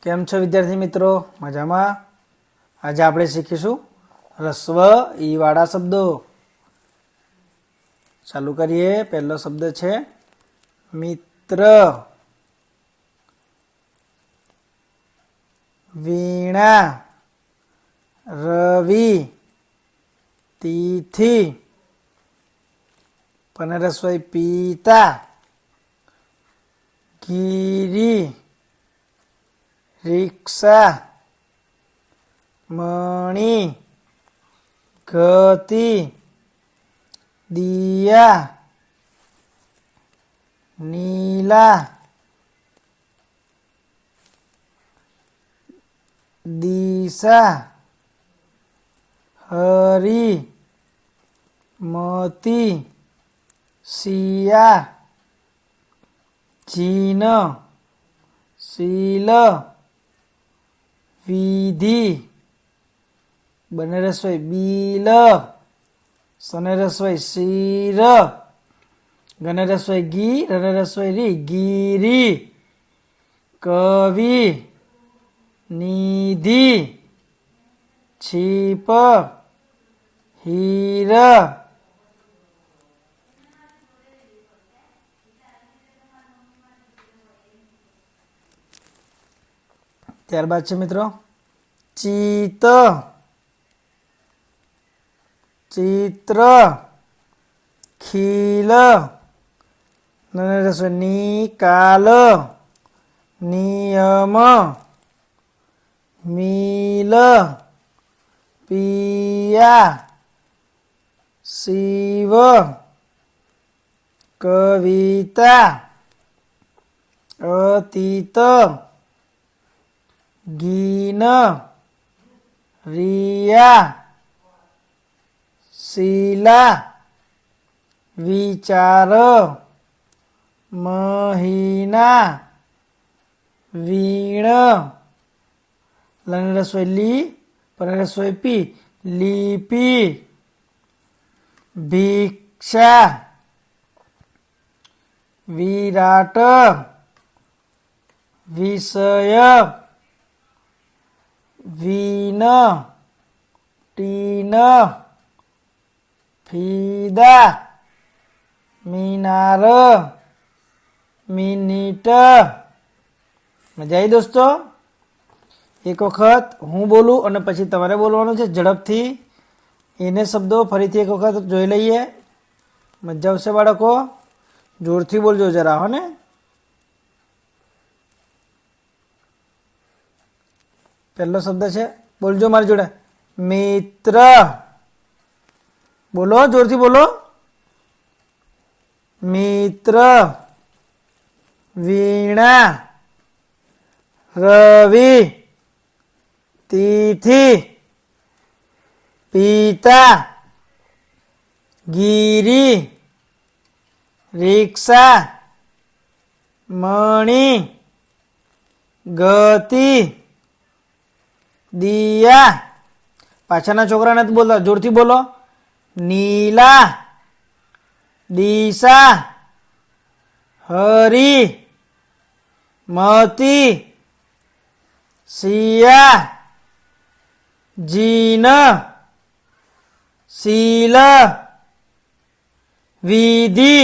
કેમ છો વિદ્યાર્થી મિત્રો? મજામાં? આજે આપણે શીખીશું રસ્વ ઈ વાળા શબ્દો. ચાલુ કરીએ. પહેલો શબ્દ છે મિત્ર, વીણા, રવિ, તિથિ, પનરસ્વઈ પિતા, ગિરી, રિક્ષા, મણી, ગતિ, દિયા, નીલા, દિશા, હરી, મતી, શિયા, જીન, શીલ, વિધિ, બનેરસ્વઈ બીલ, સનેરસ્વઈ શીર, ગનેરસ્વઈ ગી, રનેરસ્વઈ રી, ગીરી, કવિ, નિધિ, છીપ, હીર. ત્યારબાદ છે મિત્રો ચિત, ચિત્ર, ખીલ, નિકાલ, નિયમ, મિલ, પિયા, શિવ, કવિતા, અતીત, ગીન, રિયા, શીલા, વિચાર, મહિના, વીણ, લનરસ્વઈ લી, પરરસ્વઈ પી, લિપિ, ભિક્ષા, વિરાટ, વિષય, વીન, ટીન, ફીદા, મિનાર, મિનિટ. મજા આવી દોસ્તો? એક વખત હું બોલું અને પછી તમારે બોલવાનું છે ઝડપથી. એને શબ્દો ફરીથી એક વખત જોઈ લઈએ. મજા આવશે બાળકો? જોરથી બોલજો જરા, હો ને? પહેલો શબ્દ છે, બોલજો મારી જોડે, મિત્ર. બોલો, જોરથી બોલો. મિત્ર, વીણા, રવિ, તિથિ, પિતા, ગિરી, રિક્ષા, મણી, ગતિ, દિયા. પાછળના છોકરાને બોલતા જોરથી બોલો. નીલા, દિશા, હરી, મતી, શિયા, જીન, શીલ, વિધિ,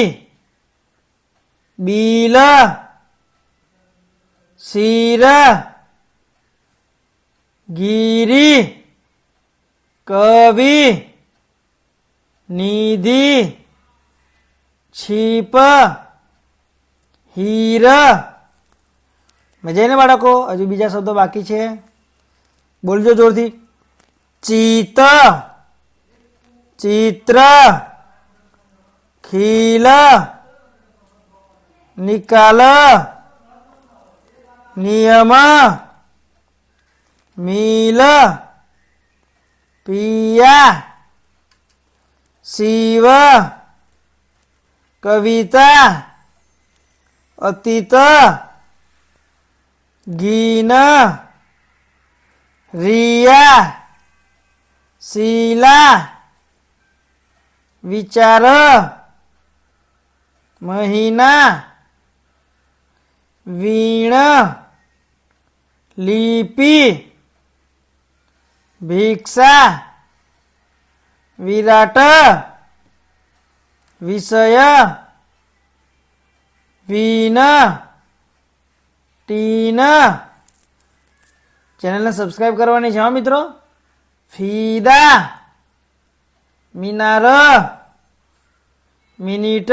બીલ, શીર, ગિરી, કવિ, નિધિ, છીપ, હીર. મજા ને બાળકો? હજુ બીજા શબ્દો બાકી છે, બોલજો જોરથી. ચિત, ચિત્ર, ખીલ, નિકાલ, નિયમ, મિલ, પિયા, શિવ, કવિતા, અતીત, ગીન, રિયા, શીલા, વિચાર, મહિના, વીણ, લીપી, ભિક્ષા, વિરાટ, વિષય, વિન, ટીન. ચેનલને સબસ્ક્રાઈબ કરવાની છે મિત્રો. ફીદા, મિનાર, મિનિટ,